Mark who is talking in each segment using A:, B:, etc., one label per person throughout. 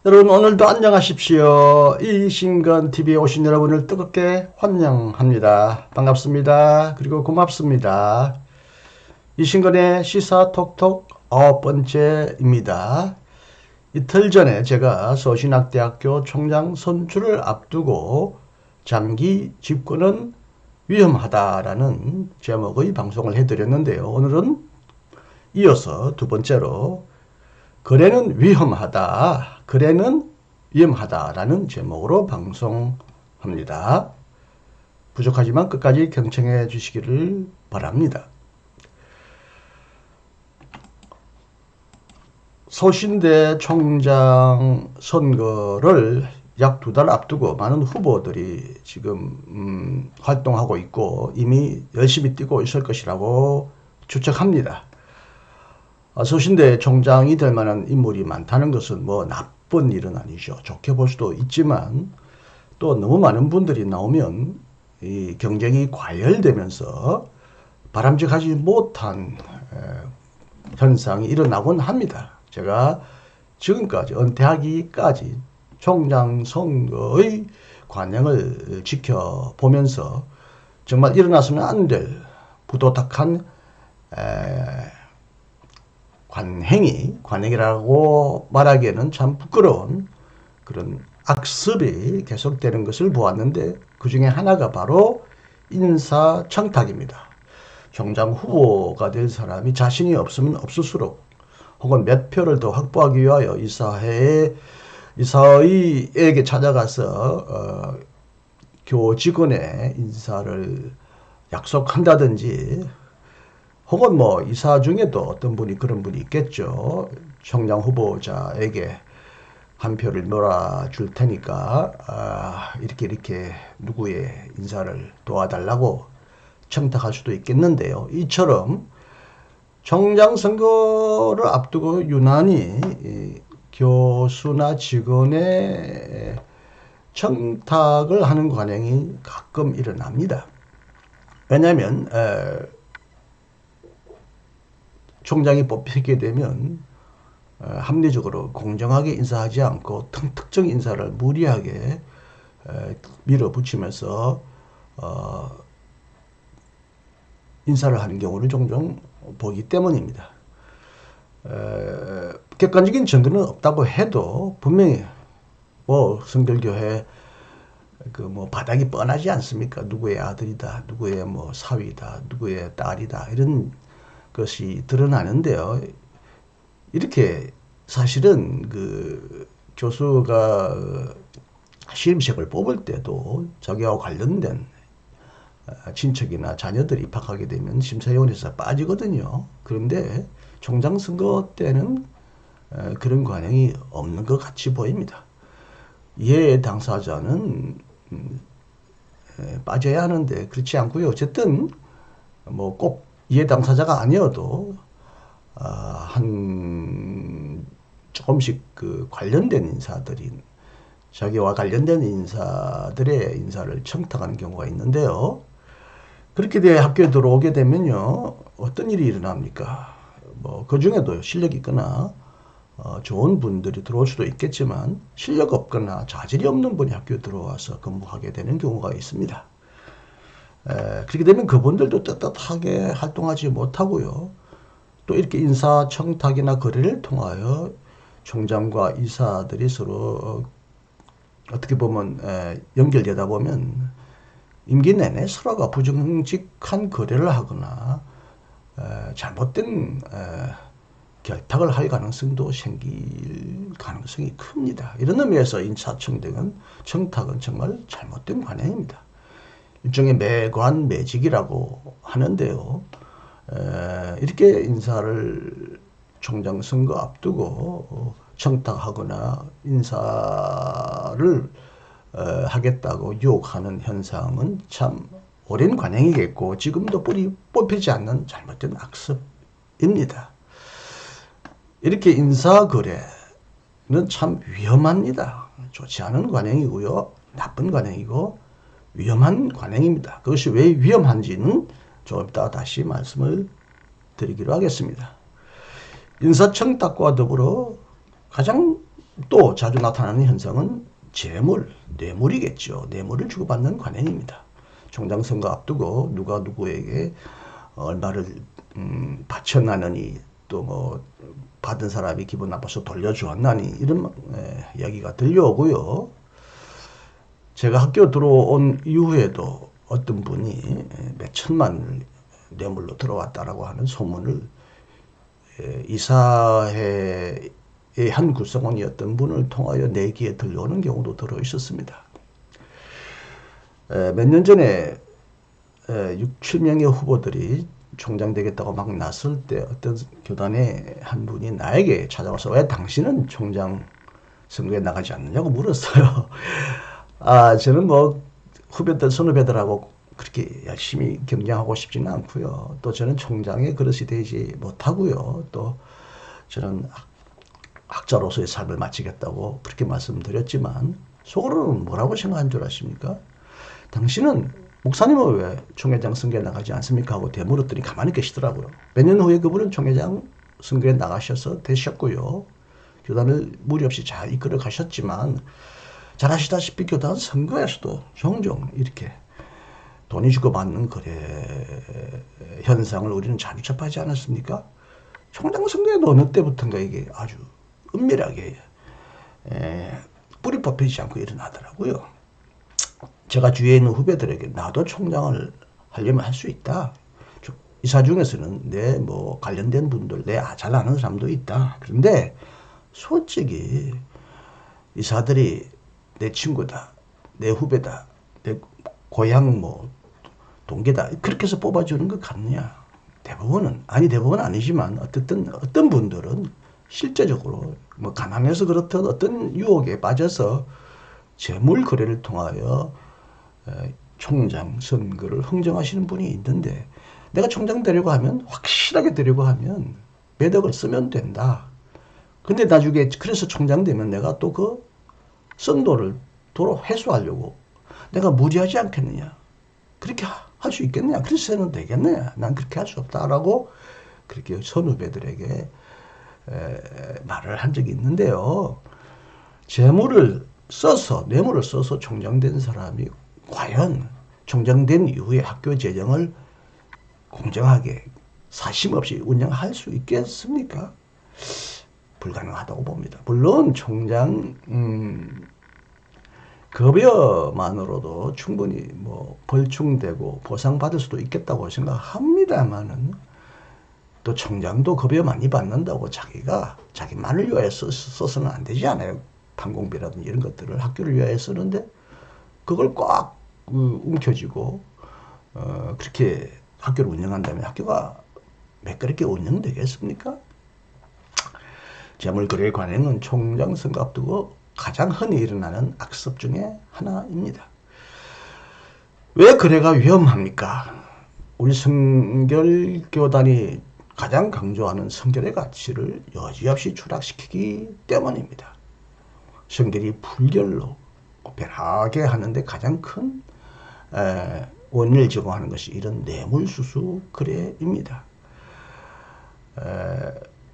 A: 여러분 오늘도 안녕하십시오. 이신건TV에 오신 여러분을 뜨겁게 환영합니다. 반갑습니다. 그리고 고맙습니다. 이신건의 시사톡톡 9번째입니다. 이틀 전에 제가 서신학대학교 총장 선출을 앞두고 장기 집권은 위험하다라는 제목의 방송을 해드렸는데요. 오늘은 이어서 두 번째로 거래는 위험하다, 거래는 위험하다라는 제목으로 방송합니다. 부족하지만 끝까지 경청해 주시기를 바랍니다. 서신대 총장 선거를 약 2달 앞두고 많은 후보들이 지금 활동하고 있고 이미 열심히 뛰고 있을 것이라고 추측합니다. 서신대 총장이 될 만한 인물이 많다는 것은 뭐 나쁜 일은 아니죠. 좋게 볼 수도 있지만 또 너무 많은 분들이 나오면 이 경쟁이 과열되면서 바람직하지 못한 현상이 일어나곤 합니다. 제가 지금까지 은퇴하기까지 총장 선거의 관행을 지켜보면서 정말 일어나서는 안 될 부도덕한 관행이라고 말하기에는 참 부끄러운 그런 악습이 계속되는 것을 보았는데 그 중에 하나가 바로 인사청탁입니다. 총장 후보가 될 사람이 자신이 없으면 없을수록 혹은 몇 표를 더 확보하기 위하여 이사회에게 찾아가서 교직원의 인사를 약속한다든지 혹은 뭐 이사 중에도 어떤 분이 그런 분이 있겠죠. 총장 후보자에게 한 표를 몰아줄 테니까 이렇게 누구의 인사를 도와달라고 청탁할 수도 있겠는데요. 이처럼 총장 선거를 앞두고 유난히 교수나 직원의 청탁을 하는 관행이 가끔 일어납니다. 왜냐하면 총장이 뽑히게 되면 합리적으로 공정하게 인사하지 않고 특정 인사를 무리하게 밀어붙이면서 인사를 하는 경우를 종종 보기 때문입니다. 객관적인 증거는 없다고 해도 분명히 뭐 성결교회 뭐 바닥이 뻔하지 않습니까? 누구의 아들이다, 누구의 뭐 사위다, 누구의 딸이다 이런 것이 드러나는데요. 이렇게 사실은 그 교수가 시험식을 뽑을 때도 자기와 관련된 친척이나 자녀들이 입학하게 되면 심사위원회에서 빠지거든요. 그런데 총장 선거 때는 그런 관행이 없는 것 같이 보입니다. 이해 당사자는 빠져야 하는데 그렇지 않고요. 어쨌든 뭐 꼭 이해 당사자가 아니어도 한 조금씩 그 관련된 인사들이 자기와 관련된 인사들의 인사를 청탁하는 경우가 있는데요. 그렇게 돼 학교에 들어오게 되면요 어떤 일이 일어납니까? 뭐 그 중에도 실력이 있거나 좋은 분들이 들어올 수도 있겠지만 실력 없거나 자질이 없는 분이 학교에 들어와서 근무하게 되는 경우가 있습니다. 그렇게 되면 그분들도 떳떳하게 활동하지 못하고요. 또 이렇게 인사청탁이나 거래를 통하여 총장과 이사들이 서로 어떻게 보면 연결되다 보면 임기 내내 서로가 부정직한 거래를 하거나 잘못된 결탁을 할 가능성도 생길 가능성이 큽니다. 이런 의미에서 인사청탁은 정말 잘못된 관행입니다. 일종의 매관매직이라고 하는데요. 이렇게 인사를 총장 선거 앞두고 청탁하거나 인사를 하겠다고 유혹하는 현상은 참 오랜 관행이겠고 지금도 뿌리 뽑히지 않는 잘못된 악습입니다. 이렇게 인사거래는 참 위험합니다. 좋지 않은 관행이고요. 나쁜 관행이고 위험한 관행입니다. 그것이 왜 위험한지는 조금 이따 다시 말씀을 드리기로 하겠습니다. 인사청탁과 더불어 가장 또 자주 나타나는 현상은 재물, 뇌물이겠죠. 뇌물을 주고받는 관행입니다. 총장 선거 앞두고 누가 누구에게 얼마를 바쳤나느니 또 뭐 받은 사람이 기분 나빠서 돌려주었나니 이런 이야기가 들려오고요. 제가 학교 들어온 이후에도 어떤 분이 몇 천만을 뇌물로 들어왔다라고 하는 소문을 이사회의 한 구성원이었던 분을 통하여 내 귀에 들려오는 경우도 들어 있었습니다. 몇 년 전에 6, 7명의 후보들이 총장 되겠다고 막 나설 때 어떤 교단의 한 분이 나에게 찾아와서 왜 당신은 총장 선거에 나가지 않느냐고 물었어요. 저는 뭐 후배들, 선후배들하고 그렇게 열심히 경쟁하고 싶지는 않고요. 또 저는 총장의 그릇이 되지 못하고요. 또 저는 학자로서의 삶을 마치겠다고 그렇게 말씀드렸지만 속으로는 뭐라고 생각한 줄 아십니까? 당신은 목사님은 왜 총회장 선거에 나가지 않습니까? 하고 되물었더니 가만히 계시더라고요. 몇 년 후에 그분은 총회장 선거에 나가셔서 되셨고요. 교단을 무리 없이 잘 이끌어 가셨지만 잘 아시다시피 교단 선거에서도 종종 이렇게 돈이 주고받는 거래 현상을 우리는 자주 접하지 않았습니까? 총장 선거에도 어느 때부터인가 이게 아주 은밀하게 뿌리 뽑히지 않고 일어나더라고요. 제가 주위에 있는 후배들에게 나도 총장을 하려면 할 수 있다. 이사 중에서는 내 뭐 관련된 분들, 내 잘 아는 사람도 있다. 그런데 솔직히 이사들이 내 친구다, 내 후배다, 내 고향 뭐 동계다 그렇게 해서 뽑아주는 것 같느냐? 대부분은 아니지만 어떤 분들은 실제적으로 뭐 가난해서 그렇든 어떤 유혹에 빠져서 재물 거래를 통하여 총장 선거를 흥정하시는 분이 있는데 내가 총장 되려고 하면 확실하게 되려고 하면 매덕을 쓰면 된다. 근데 나중에 그래서 총장 되면 내가 또 그 선도를 도로 회수하려고 내가 무리하지 않겠느냐. 그렇게 할 수 있겠느냐. 그래서 해는 되겠느냐. 난 그렇게 할 수 없다라고 그렇게 선후배들에게 말을 한 적이 있는데요. 뇌물을 써서 총장된 사람이 과연 총장된 이후에 학교 재정을 공정하게 사심 없이 운영할 수 있겠습니까? 불가능하다고 봅니다. 물론 총장 급여만으로도 충분히 뭐 벌충되고 보상받을 수도 있겠다고 생각합니다만은 또 총장도 급여 많이 받는다고 자기만을 위하여 써서는 안 되지 않아요. 판공비라든지 이런 것들을 학교를 위하여 쓰는데 그걸 꽉 움켜쥐고 그렇게 학교를 운영한다면 학교가 매끄럽게 운영되겠습니까? 재물거래 관행은 총장 선거 앞두고 가장 흔히 일어나는 악습 중에 하나입니다. 왜 거래가 위험합니까? 우리 성결교단이 가장 강조하는 성결의 가치를 여지없이 추락시키기 때문입니다. 성결이 불결로 변하게 하는데 가장 큰 원인을 제공하는 것이 이런 뇌물수수 거래입니다.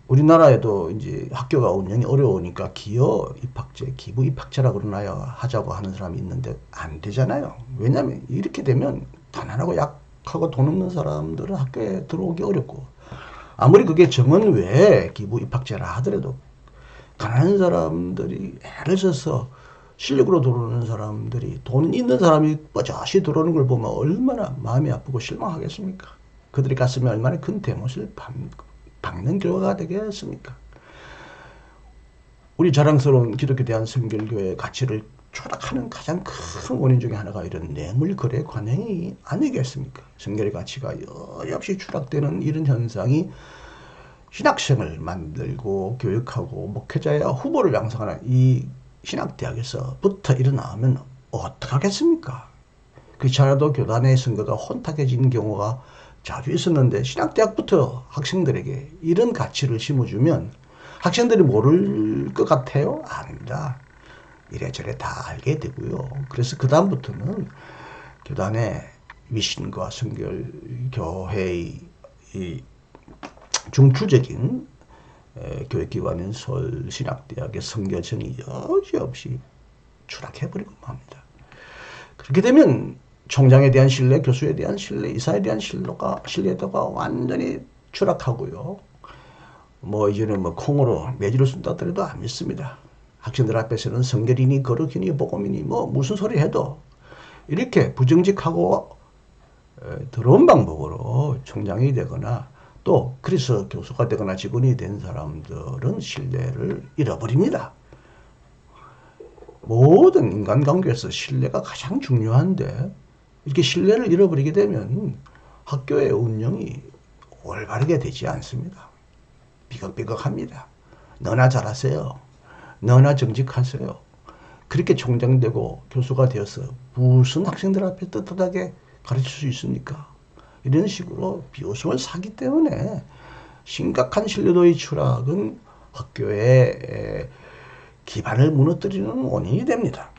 A: 우리나라에도 이제 학교가 운영이 어려우니까 기여 입학제, 기부 입학제라고 그러나요? 하자고 하는 사람이 있는데 안 되잖아요. 왜냐하면 이렇게 되면 가난하고 약하고 돈 없는 사람들은 학교에 들어오기 어렵고 아무리 그게 정원 외에 기부 입학제라 하더라도 가난한 사람들이 애를 써서 실력으로 들어오는 사람들이 돈 있는 사람이 뻗어시 들어오는 걸 보면 얼마나 마음이 아프고 실망하겠습니까? 그들이 가슴에 얼마나 큰 대못을 박는 결과가 되겠습니까? 우리 자랑스러운 기독교 대한성결교회의 가치를 추락하는 가장 큰 원인 중에 하나가 이런 뇌물거래 관행이 아니겠습니까? 성결의 가치가 여없이 추락되는 이런 현상이 신학생을 만들고 교육하고 목회자야 후보를 양성하는 이 신학대학에서부터 일어나면 어떡하겠습니까? 그렇지않아도 교단의 선거가 혼탁해진 경우가 자주 있었는데 신학대학부터 학생들에게 이런 가치를 심어주면 학생들이 모를 것 같아요? 아닙니다. 이래저래 다 알게 되고요. 그래서 그 다음부터는 교단의 미신과 성결교회의 이 중추적인 교육기관인 서울신학대학의 성교정이 여지없이 추락해버리고 맙니다. 그렇게 되면 총장에 대한 신뢰, 교수에 대한 신뢰, 이사에 대한 신뢰도가 완전히 추락하고요. 이제는 콩으로 매주를 쓴다 하더라도 안 믿습니다. 학생들 앞에서는 성결이니 거룩이니 복음이니 무슨 소리 해도 이렇게 부정직하고 더러운 방법으로 총장이 되거나 또 그래서 교수가 되거나 직원이 된 사람들은 신뢰를 잃어버립니다. 모든 인간관계에서 신뢰가 가장 중요한데 이렇게 신뢰를 잃어버리게 되면 학교의 운영이 올바르게 되지 않습니다. 삐걱삐걱합니다. 너나 잘하세요. 너나 정직하세요. 그렇게 총장되고 교수가 되어서 무슨 학생들 앞에 떳떳하게 가르칠 수 있습니까? 이런 식으로 비웃음을 사기 때문에 심각한 신뢰도의 추락은 학교의 기반을 무너뜨리는 원인이 됩니다.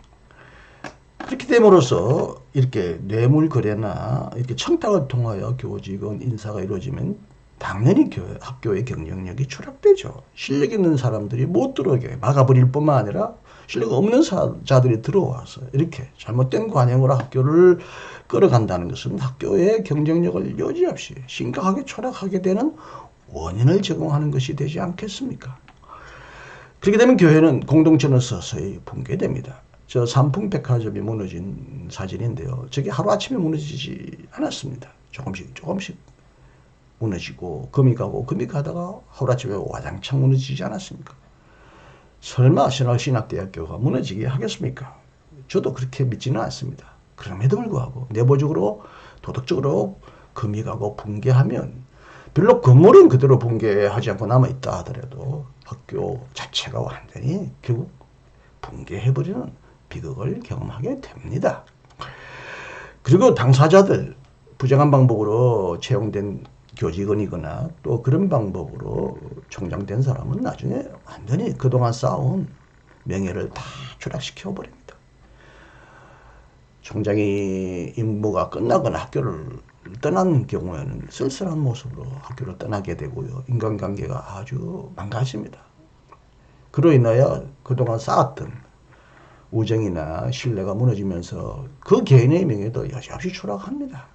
A: 그렇게 됨으로써 이렇게 뇌물 거래나 이렇게 청탁을 통하여 교직원 인사가 이루어지면 당연히 학교의 경쟁력이 추락되죠. 실력 있는 사람들이 못 들어오게 막아버릴 뿐만 아니라 실력 없는 자들이 들어와서 이렇게 잘못된 관행으로 학교를 끌어간다는 것은 학교의 경쟁력을 여지없이 심각하게 추락하게 되는 원인을 제공하는 것이 되지 않겠습니까? 그렇게 되면 교회는 공동체는 서서히 붕괴됩니다. 저 삼풍백화점이 무너진 사진인데요. 저게 하루아침에 무너지지 않았습니다. 조금씩 무너지고 금이 가고 금이 가다가 하루아침에 와장창 무너지지 않았습니까? 설마 신학대학교가 무너지게 하겠습니까? 저도 그렇게 믿지는 않습니다. 그럼에도 불구하고 내부적으로 도덕적으로 금이 가고 붕괴하면 비록 건물은 그대로 붕괴하지 않고 남아있다 하더라도 학교 자체가 완전히 결국 붕괴해버리는 비극을 경험하게 됩니다. 그리고 당사자들 부정한 방법으로 채용된 교직원이거나 또 그런 방법으로 총장된 사람은 나중에 완전히 그동안 쌓아온 명예를 다 추락시켜 버립니다. 총장이 임무가 끝나거나 학교를 떠난 경우에는 쓸쓸한 모습으로 학교를 떠나게 되고요. 인간관계가 아주 망가집니다. 그로 인하여 그동안 쌓았던 우정이나 신뢰가 무너지면서 그 개인의 명예도 여지없이 추락합니다.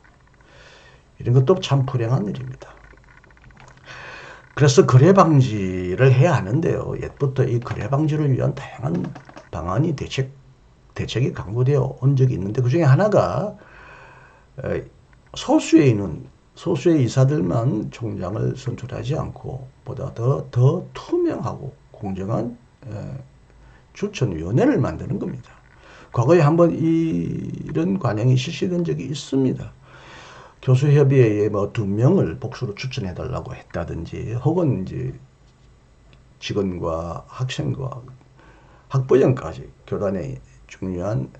A: 이런 것도 참 불행한 일입니다. 그래서 거래 방지를 해야 하는데요. 옛부터 이 거래 방지를 위한 다양한 방안이 대책이 강구되어 온 적이 있는데 그 중에 하나가 소수의 이사들만 총장을 선출하지 않고 보다 더 투명하고 공정한 추천위원회를 만드는 겁니다. 과거에 한번 이런 관행이 실시된 적이 있습니다. 교수협의회에 2명을 복수로 추천해달라고 했다든지 혹은 이제 직원과 학생과 학부형까지 교단의 중요한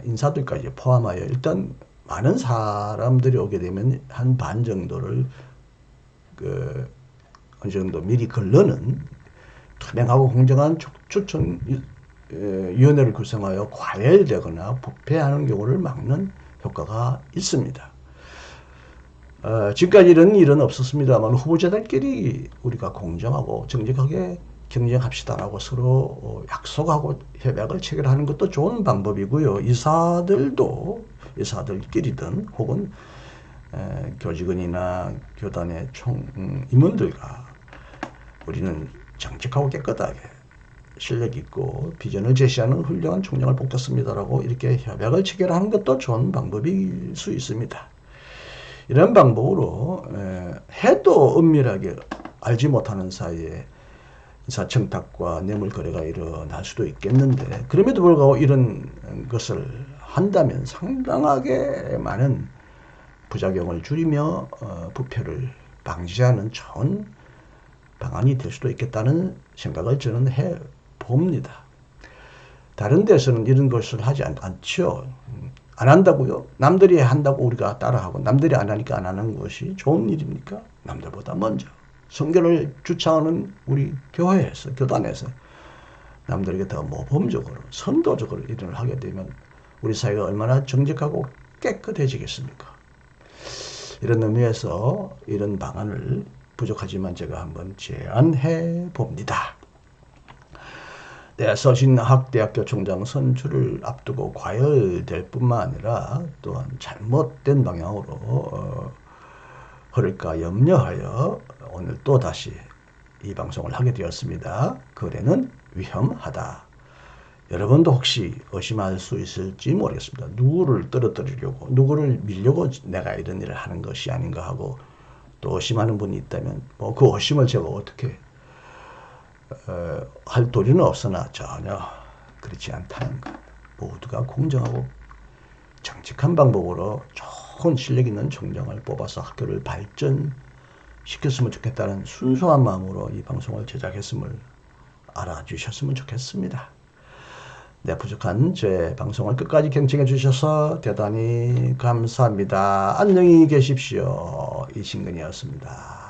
A: 인사들까지 포함하여 일단 많은 사람들이 오게 되면 한 반 정도를 어느 정도 미리 걸러는 투명하고 공정한 추천위원회를 구성하여 과열되거나 부패하는 경우를 막는 효과가 있습니다. 지금까지 이런 일은 없었습니다만 후보자들끼리 우리가 공정하고 정직하게 경쟁합시다라고 서로 약속하고 협약을 체결하는 것도 좋은 방법이고요. 이사들끼리든 혹은 교직원이나 교단의 임원들과 우리는 정직하고 깨끗하게 실력 있고 비전을 제시하는 훌륭한 총장을 뽑겠습니다라고 이렇게 협약을 체결하는 것도 좋은 방법일 수 있습니다. 이런 방법으로 해도 은밀하게 알지 못하는 사이에 인사청탁과 뇌물 거래가 일어날 수도 있겠는데 그럼에도 불구하고 이런 것을 한다면 상당하게 많은 부작용을 줄이며 부패를 방지하는 좋은 방안이 될 수도 있겠다는 생각을 저는 해봅니다. 다른 데서는 이런 것을 하지 않죠. 안 한다고요? 남들이 한다고 우리가 따라하고 남들이 안 하니까 안 하는 것이 좋은 일입니까? 남들보다 먼저 성결을 주창하는 우리 교회에서 교단에서 남들에게 더 모범적으로 선도적으로 일을 하게 되면 우리 사회가 얼마나 정직하고 깨끗해지겠습니까? 이런 의미에서 이런 방안을 부족하지만 제가 한번 제안해 봅니다. 네, 서신학대학교 총장 선출을 앞두고 과열될 뿐만 아니라 또한 잘못된 방향으로 흐를까 염려하여 오늘 또 다시 이 방송을 하게 되었습니다. 거래는 위험하다. 여러분도 혹시 의심할 수 있을지 모르겠습니다. 누구를 떨어뜨리려고, 누구를 밀려고 내가 이런 일을 하는 것이 아닌가 하고 또 의심하는 분이 있다면 뭐 그 의심을 제가 어떻게 할 도리는 없으나 전혀 그렇지 않다는 것. 모두가 공정하고 정직한 방법으로 좋은 실력 있는 총장을 뽑아서 학교를 발전시켰으면 좋겠다는 순수한 마음으로 이 방송을 제작했음을 알아주셨으면 좋겠습니다. 네, 부족한 제 방송을 끝까지 경청해 주셔서 대단히 감사합니다. 안녕히 계십시오. 이신근이었습니다.